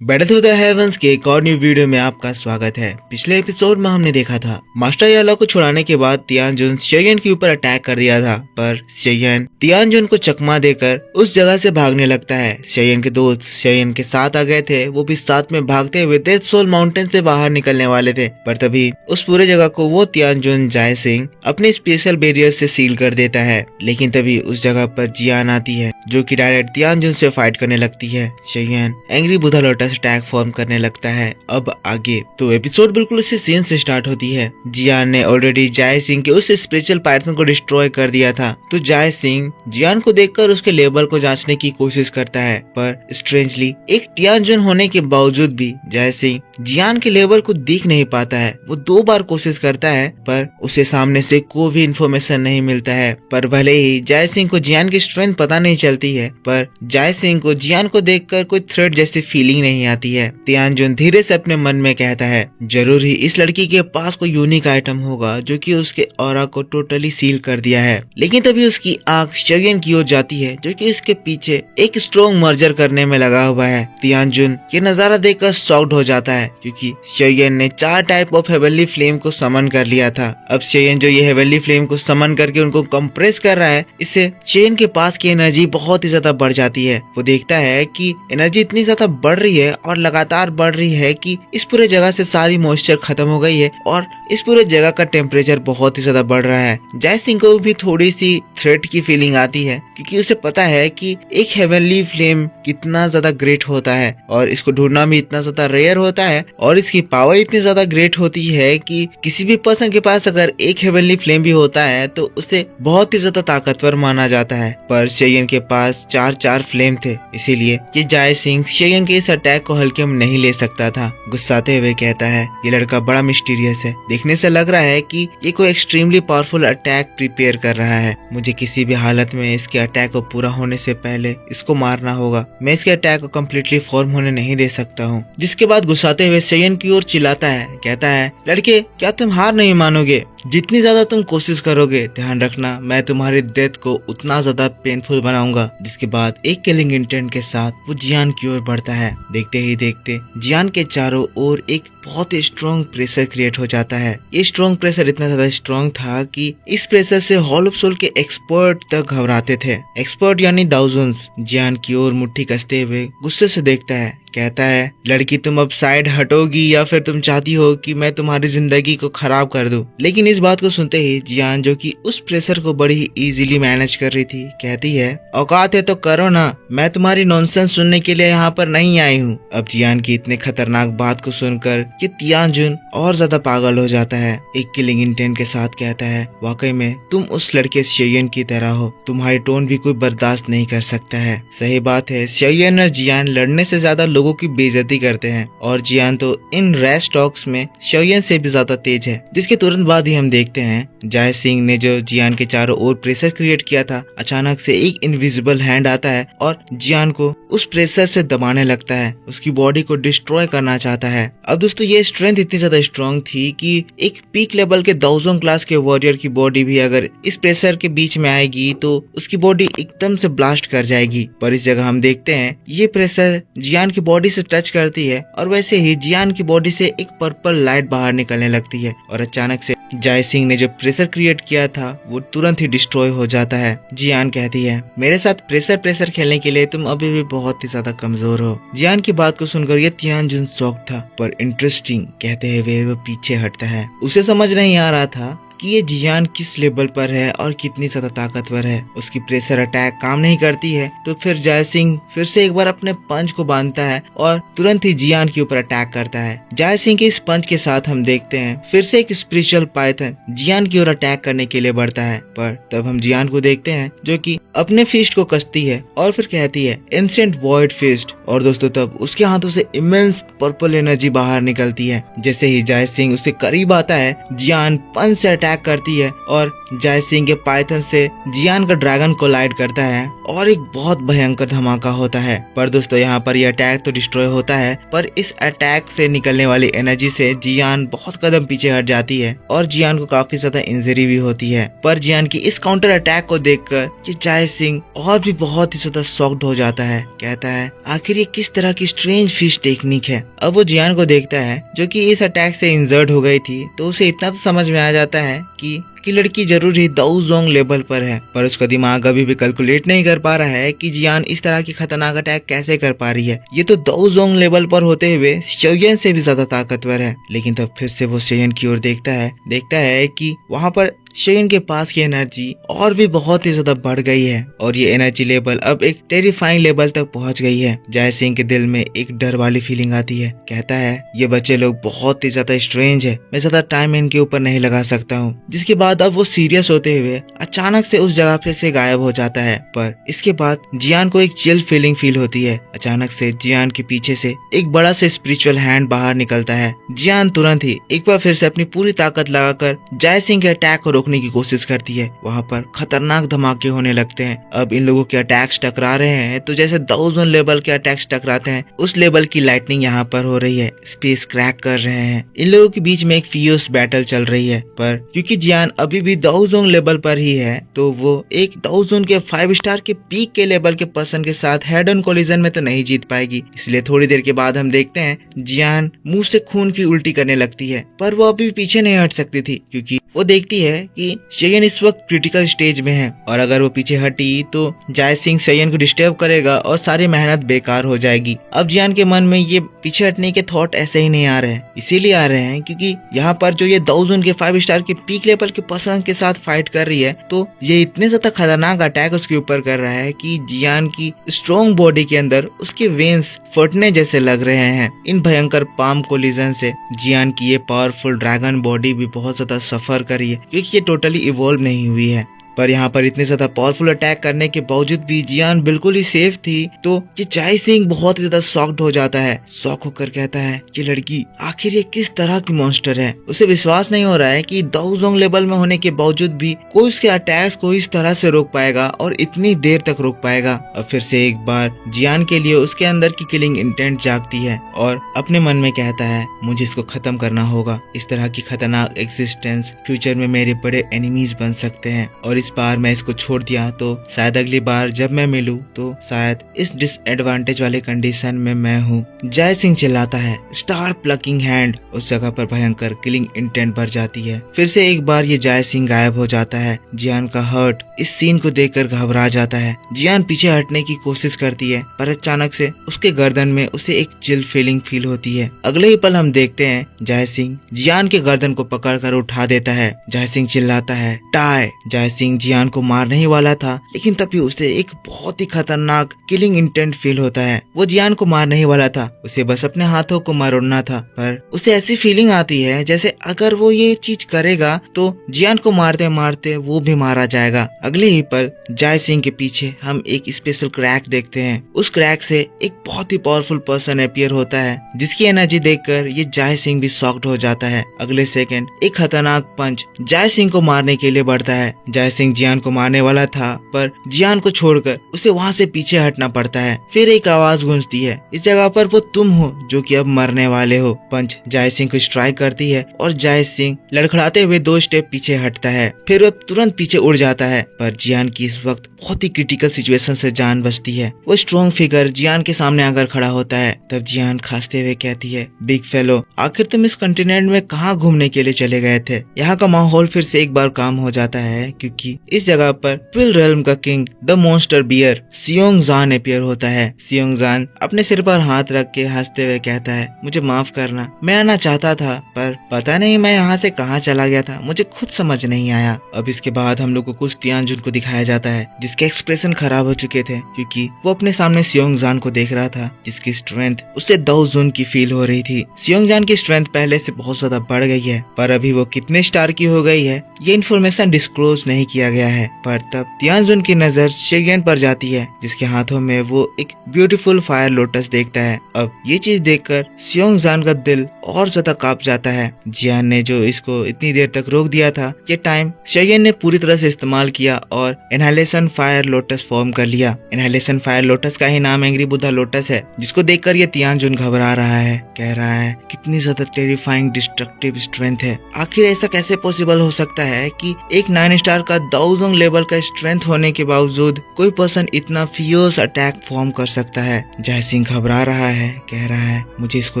Battle through the heavens के एक और न्यू वीडियो में आपका स्वागत है। पिछले एपिसोड में हमने देखा था मास्टर याला को छुड़ाने के बाद तियानजुन शेयन के ऊपर अटैक कर दिया था, पर शेयन तियानजुन को चकमा देकर उस जगह से भागने लगता है। शेयन के दोस्त शेयन के साथ आ गए थे, वो भी साथ में भागते हुए डेथ सोल माउंटेन से बाहर निकलने वाले थे, पर तभी उस पूरे जगह को वो तियानजुन जाय सिंह अपने स्पेशल बैरियर से सील कर देता है। लेकिन तभी उस जगह पर जियान आती है जो कि डायरेक्ट तियानजुन से फाइट करने लगती है। शेयन एंग्री बुधा लोटस अटैक फॉर्म करने लगता है। अब आगे तो एपिसोड बिल्कुल इसी सीन से स्टार्ट होती है। जियान ने ऑलरेडी जाय सिंह के उस स्पिरिचुअल पाइथन को डिस्ट्रॉय कर दिया था, तो जाय सिंह जियान को देखकर उसके लेवल को जांचने की कोशिश करता है, पर स्ट्रेंजली एक तियानजुन होने के बावजूद भी जाय सिंह जियान के लेवल को देख नहीं पाता है। वो 2 बार कोशिश करता है पर उसे सामने से कोई भी इंफॉर्मेशन नहीं मिलता है। पर भले ही जाय सिंह को जियान की स्ट्रेंथ पता नहीं चलती है, पर जाय सिंह को जियान को देखकर कोई थ्रेट जैसी फीलिंग नहीं आती है। तियानजुन धीरे से अपने मन में कहता है जरूर ही इस लड़की के पास कोई यूनिक आइटम होगा जो कि उसके ऑरा को टोटली सील कर दिया है। लेकिन तभी उसकी आंख शेयन की ओर जाती है जो कि इसके पीछे एक स्ट्रॉन्ग मर्जर करने में लगा हुआ है। तियानजुन ये नजारा देखकर शॉक्ड हो जाता है क्योंकि शेयन ने 4 टाइप ऑफ हेवनली फ्लेम को समन कर लिया था। अब शेयन जो ये हेवनली फ्लेम को समन करके उनको कंप्रेस कर रहा है, इससे शेयन के पास की एनर्जी बहुत ही ज्यादा बढ़ जाती है। वो देखता है कि एनर्जी इतनी ज्यादा बढ़ रही है और लगातार बढ़ रही है कि इस पूरे जगह से सारी मॉइस्चर खत्म हो गई है और इस पूरे जगह का टेम्परेचर बहुत ही ज्यादा बढ़ रहा है। जाय सिंह को भी थोड़ी सी थ्रेट की फीलिंग आती है क्योंकि उसे पता है कि एक हेवनली फ्लेम कितना ज्यादा ग्रेट होता है और इसको ढूंढना भी इतना ज्यादा रेयर होता है और इसकी पावर इतनी ज्यादा ग्रेट होती है कि किसी भी पर्सन के पास अगर एक हेवनली फ्लेम भी होता है तो उसे बहुत ही ज्यादा ताकतवर माना जाता है। पर शेयन के पास 4 फ्लेम थे, इसीलिए ये जाय सिंह शेयन के इस अटैक को हल्के में नहीं ले सकता था। गुस्साते हुए कहता है ये लड़का बड़ा मिस्टीरियस है, देखने से लग रहा है कि ये कोई एक्सट्रीमली पावरफुल अटैक प्रिपेयर कर रहा है। मुझे किसी भी हालत में इसके अटैक को पूरा होने से पहले इसको मारना होगा। मैं इसके अटैक को कम्प्लीटली फॉर्म होने नहीं दे सकता हूँ। जिसके बाद गुस्साते हुए शेयन की ओर चिल्लाता है, कहता है लड़के क्या तुम हार नहीं मानोगे? जितनी ज्यादा तुम कोशिश करोगे ध्यान रखना मैं तुम्हारी डेथ को उतना ज्यादा पेनफुल बनाऊंगा। जिसके बाद एक किलिंग इंटेंट के साथ वो जियान की ओर बढ़ता है। देखते ही देखते जियान के चारों ओर एक बहुत ही स्ट्रॉन्ग प्रेशर क्रिएट हो जाता है। ये स्ट्रॉन्ग प्रेशर इतना ज्यादा स्ट्रॉन्ग था कि इस प्रेशर से हॉल ऑफ सोल के एक्सपर्ट तक घबराते थे। एक्सपर्ट यानी दाउजन्स जियान की ओर मुट्ठी कसते हुए गुस्से से देखता है, कहता है लड़की तुम अब साइड हटोगी या फिर तुम चाहती हो कि मैं तुम्हारी जिंदगी को खराब कर दूं? लेकिन इस बात को सुनते ही जियान जो कि उस प्रेशर को बड़ी ही इजीली मैनेज कर रही थी, कहती है औकात है तो करो ना, मैं तुम्हारी नॉनसेंस सुनने के लिए यहाँ पर नहीं आई हूँ। अब जियान की इतने खतरनाक बात को सुनकर ये तियानजुन और ज्यादा पागल हो जाता है। एक किलिंग इंटेंट के साथ कहता है वाकई में तुम उस लड़के शेयन की तरह हो, तुम्हारी टोन भी कोई बर्दाश्त नहीं कर सकता है। सही बात है, शेयन और जियान लड़ने से ज्यादा लोगों की बेइज्जती करते हैं और जियान तो इन रैश टॉक्स में शेयन से भी ज्यादा तेज है। जिसके तुरंत बाद ही हम देखते हैं जाय सिंह ने जो जियान के चारों ओर प्रेशर क्रिएट किया था, अचानक से एक इनविजिबल हैंड आता है और जियान को उस प्रेशर से दबाने लगता है, उसकी बॉडी को डिस्ट्रॉय करना चाहता है। अब दोस्तों ये स्ट्रेंथ इतनी ज्यादा स्ट्रॉन्ग थी कि एक पीक लेवल के 1000 क्लास के वॉरियर की बॉडी भी अगर इस प्रेशर के बीच में आएगी तो उसकी बॉडी एकदम से ब्लास्ट कर जाएगी। पर इस जगह हम देखते हैं ये प्रेशर जियान की बॉडी से टच करती है और वैसे ही जियान की बॉडी से एक पर्पल लाइट बाहर निकलने लगती है और अचानक से जाय सिंह ने जो प्रेशर क्रिएट किया था वो तुरंत ही डिस्ट्रॉय हो जाता है। जियान कहती है मेरे साथ प्रेशर खेलने के लिए तुम अभी भी बहुत ही ज्यादा कमजोर हो। जियान की बात को सुनकर ये तियानजुन शॉक था, पर इंटरेस्टिंग कहते हुए वो पीछे हटता है। उसे समझ नहीं आ रहा था कि ये जियान किस लेवल पर है और कितनी ज्यादा ताकतवर है। उसकी प्रेशर अटैक काम नहीं करती है तो फिर जाय सिंह फिर से एक बार अपने पंच को बांधता है और तुरंत ही जियान के ऊपर अटैक करता है। जाय सिंह के इस पंच के साथ हम देखते हैं फिर से एक स्पिरिचुअल पाइथन जियान की ओर अटैक करने के लिए बढ़ता है, पर तब हम जियान को देखते हैं जो कि अपने फिस्ट को कसती है और फिर कहती है एंशिएंट वॉइड फिस्ट, और दोस्तों तब उसके हाथों से इमेंस पर्पल एनर्जी बाहर निकलती है। जैसे ही जाय सिंह उससे करीब आता है जियान पंच से अटैक करती है और जाय सिंह के पाइथन से जियान का ड्रैगन कोलाइड करता है और एक बहुत भयंकर धमाका होता है। पर दोस्तों यहाँ पर यह अटैक तो डिस्ट्रॉय होता है, पर इस अटैक से निकलने वाली एनर्जी से जियान बहुत कदम पीछे हट जाती है और जियान को काफी ज्यादा इंजरी भी होती है। पर जियान की इस काउंटर अटैक को देखकर ये जाय जाय सिंह और भी बहुत ही ज्यादा शॉक्ड हो जाता है। कहता है आखिर ये किस तरह की स्ट्रेंज फिश टेक्निक है। अब वो जियान को देखता है जो कि इस अटैक से इंजर्ड हो गई थी, तो उसे इतना तो समझ में आ जाता है कि लड़की जरूर ही दाओजोंग लेवल पर है, पर उसका दिमाग अभी भी कैलकुलेट नहीं कर पा रहा है कि जियान इस तरह की खतरनाक अटैक कैसे कर पा रही है। ये तो दाओजोंग लेवल पर होते हुए शेयन से भी ज्यादा ताकतवर है। लेकिन तब फिर से वो शेयन की ओर देखता है कि वहाँ पर शेयन के पास की एनर्जी और भी बहुत ही ज्यादा बढ़ गई है और ये एनर्जी लेवल अब एक टेरिफाइंग लेवल तक पहुंच गई है। जाय सिंह के दिल में एक डर वाली फीलिंग आती है। कहता है ये बच्चे लोग बहुत ही ज्यादा स्ट्रेंज है, मैं ज्यादा टाइम इनके ऊपर नहीं लगा सकता हूँ। जिसके बाद अब वो सीरियस होते हुए अचानक से उस जगह पे से गायब हो जाता है। पर इसके बाद जियान को एक चिल फीलिंग फील होती है। अचानक से जियान के पीछे से एक बड़ा से स्पिरिचुअल हैंड बाहर निकलता है। जियान तुरंत ही एक बार फिर से अपनी पूरी ताकत लगाकर जाय सिंह के अटैक को रोकने की कोशिश करती है। वहाँ पर खतरनाक धमाके होने लगते हैं। अब इन लोगों के अटैक्स टकरा रहे हैं तो जैसे दाओजोंग लेवल के अटैक्स टकराते हैं उस लेवल की लाइटनिंग यहाँ पर हो रही है। स्पेस क्रैक कर रहे हैं। इन लोगों के बीच में एक फियर्स बैटल चल रही है। पर क्योंकि जियान अभी भी दाओजोंग लेवल पर ही है तो वो एक दाओजोंग के 5 स्टार के पीक के लेवल के पर्सन के साथ हेड ऑन कोलिजन में तो नहीं जीत पाएगी। इसलिए थोड़ी देर के बाद हम देखते हैं जियान मुंह से खून की उल्टी करने लगती है। पर वो अभी पीछे नहीं हट सकती थी क्योंकि वो देखती है कि शेयन इस वक्त क्रिटिकल स्टेज में है और अगर वो पीछे हटी तो जाय सिंह शेयन को डिस्टर्ब करेगा और सारी मेहनत बेकार हो जाएगी। अब जियान के मन में ये पीछे हटने के थॉट ऐसे ही नहीं आ रहे हैं, इसीलिए आ रहे हैं क्योंकि यहाँ पर जो ये दाओजोंग के 5 स्टार के पीक लेवल के पर्सन के साथ फाइट कर रही है तो ये इतने ज्यादा खतरनाक अटैक उसके ऊपर कर रहा है कि जियान की स्ट्रॉन्ग बॉडी के अंदर उसके वेन्स फटने जैसे लग रहे हैं। इन भयंकर पाम कोलिजन से जियान की ये पावरफुल ड्रैगन बॉडी भी बहुत ज्यादा सफर कर रही है क्योंकि ये टोटली इवॉल्व नहीं हुई है। पर यहाँ पर इतने ज्यादा पावरफुल अटैक करने के बावजूद भी जियान बिल्कुल ही सेफ थी तो ये जाय सिंह बहुत ही ज्यादा शॉक्ड हो जाता है। शॉक होकर कहता है ये लड़की आखिर ये किस तरह की मॉन्स्टर है। उसे विश्वास नहीं हो रहा है कि दाओजोंग लेवल में होने के बावजूद भी कोई उसके अटैक्स को इस तरह से रोक पाएगा और इतनी देर तक रोक पाएगा। अब फिर से एक बार जियान के लिए उसके अंदर की किलिंग इंटेंट जागती है और अपने मन में कहता है मुझे इसको खत्म करना होगा। इस तरह की खतरनाक एग्जिस्टेंस फ्यूचर में मेरे बड़े एनिमीज बन सकते हैं और इस बार मैं इसको छोड़ दिया तो शायद अगली बार जब मैं मिलूं तो शायद इस डिसएडवांटेज वाले कंडीशन में मैं हूँ। जाय सिंह चिल्लाता है। स्टार प्लकिंग हैंड उस जगह पर भयंकर किलिंग इंटेंट भर जाती है। फिर से एक बार ये जाय सिंह गायब हो जाता है। जियान का हर्ट इस सीन को देखकर घबरा जाता है। जियान पीछे हटने की कोशिश करती है पर अचानक से उसके गर्दन में उसे एक चिल फीलिंग फील होती है। अगले ही पल हम देखते हैं जाय सिंह जियान के गर्दन को पकड़कर उठा देता है। जाय सिंह चिल्लाता है टाई। जाय सिंह जियान को मारने ही वाला था लेकिन तभी उसे एक बहुत ही खतरनाक किलिंग इंटेंट फील होता है। वो जियान को मारने ही वाला था, उसे बस अपने हाथों को मरोड़ना था। पर उसे ऐसी फीलिंग आती है जैसे अगर वो ये चीज करेगा तो जियान को मारते मारते वो भी मारा जाएगा। अगले ही पल जाय सिंह के पीछे हम एक स्पेशल क्रैक देखते हैं। उस क्रैक से एक बहुत ही पावरफुल पर्सन अपीयर होता है जिसकी एनर्जी देखकर ये जाय सिंह भी शॉक्ड हो जाता है। अगले सेकंड एक खतरनाक पंच जाय सिंह को मारने के लिए बढ़ता है। जाय सिंह जियान को मारने वाला था पर जियान को छोड़कर उसे वहाँ से पीछे हटना पड़ता है। फिर एक आवाज गूंजती है इस जगह पर वो तुम हो जो कि अब मरने वाले हो। पंच जाय सिंह को स्ट्राइक करती है और जाय सिंह लड़खड़ाते हुए 2 स्टेप पीछे हटता है। फिर वह तुरंत पीछे उड़ जाता है पर जियान की इस वक्त बहुत ही क्रिटिकल सिचुएशन से जान बचती है। वो स्ट्रॉन्ग फिगर जियान के सामने आकर खड़ा होता है। तब जियान खांसते हुए कहती है बिग फेलो आखिर तुम इस कॉन्टिनेंट में कहाँ घूमने के लिए चले गए थे। यहाँ का माहौल फिर से एक बार काम हो जाता है क्योंकि इस जगह पर ट्विल रेल्म का किंग द मॉन्स्टर बियर सियोंग जान अपीयर होता है। सियोंग जान अपने सिर पर हाथ रख के हंसते हुए कहता है मुझे माफ करना, मैं आना चाहता था पर पता नहीं मैं यहाँ से कहाँ चला गया था, मुझे खुद समझ नहीं आया। अब इसके बाद हम लोग को कुछ तियानजुन को दिखाया जाता है जिसके एक्सप्रेशन खराब हो चुके थे क्योंकि वो अपने सामने सियोंग जान को देख रहा था जिसकी स्ट्रेंथ उससे दाओजोंग की फील हो रही थी। सियोंग जान की स्ट्रेंथ पहले से बहुत ज्यादा बढ़ गई है पर अभी वो कितने स्टार की हो गई है ये इन्फॉर्मेशन डिस्क्लोज नहीं किया गया है। पर तब तियानजुन की नजर शेयन पर जाती है जिसके हाथों में वो एक ब्यूटीफुल फायर लोटस देखता है। अब ये चीज देखकर सियोंग जान का दिल और ज्यादा कांप जाता है। जियान ने जो इसको इतनी देर तक रोक दिया था ये टाइम शेयन ने पूरी तरह से इस्तेमाल किया और इनहेलेशन फायर लोटस फॉर्म कर लिया। इनहेलेशन फायर लोटस का ही नाम एंग्री बुद्धा लोटस है जिसको देखकर ये तियानजुन घबरा रहा है। कह रहा है कितनी ज्यादा टेरिफाइंग डिस्ट्रक्टिव स्ट्रेंथ है, आखिर ऐसा कैसे पॉसिबल हो सकता है कि एक 9 स्टार का 1000 लेवल का स्ट्रेंथ होने के बावजूद कोई पर्सन इतना फियर्स अटैक फॉर्म कर सकता है। जय सिंह घबरा रहा है, कह रहा है मुझे इसको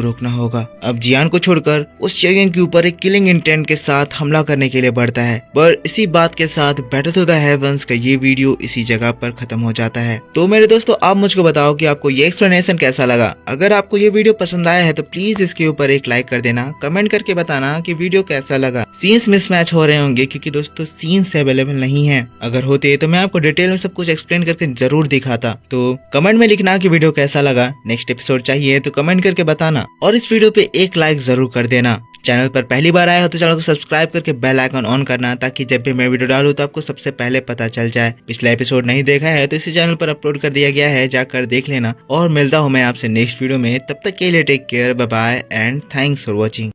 रोकना होगा। अब जियान को छोड़कर उस शेयन के ऊपर एक किलिंग इंटेंट के साथ हमला करने के लिए बढ़ता है। पर इसी बात के साथ बैटल टू द हेवंस का ये वीडियो इसी जगह पर खत्म हो जाता है। तो मेरे दोस्तों, आप मुझको बताओ कि आपको ये एक्सप्लेनेशन कैसा लगा। अगर आपको ये वीडियो पसंद आया है तो प्लीज इसके ऊपर एक लाइक कर देना, कमेंट करके बताना कि वीडियो कैसा लगा। सीन्स मिसमैच हो रहे होंगे क्योंकि दोस्तों सीन्स अवेलेबल नहीं है। अगर होते तो मैं आपको डिटेल में सब कुछ एक्सप्लेन करके जरूर दिखाता। तो कमेंट में लिखना कि वीडियो कैसा लगा। नेक्स्ट एपिसोड चाहिए तो कमेंट करके बताना और इस वीडियो पे एक लाइक जरूर कर देना। चैनल पर पहली बार आया हो तो चैनल को सब्सक्राइब करके बेल आइकन ऑन करना, ताकि जब भी मैं वीडियो डालूं तो आपको सबसे पहले पता चल जाए। पिछला एपिसोड नहीं देखा है तो इसी चैनल पर अपलोड कर दिया गया है, जाकर देख लेना। और मिलता हूं मैं आपसे नेक्स्ट वीडियो में, तब तक के लिए take care, bye bye and thanks for watching.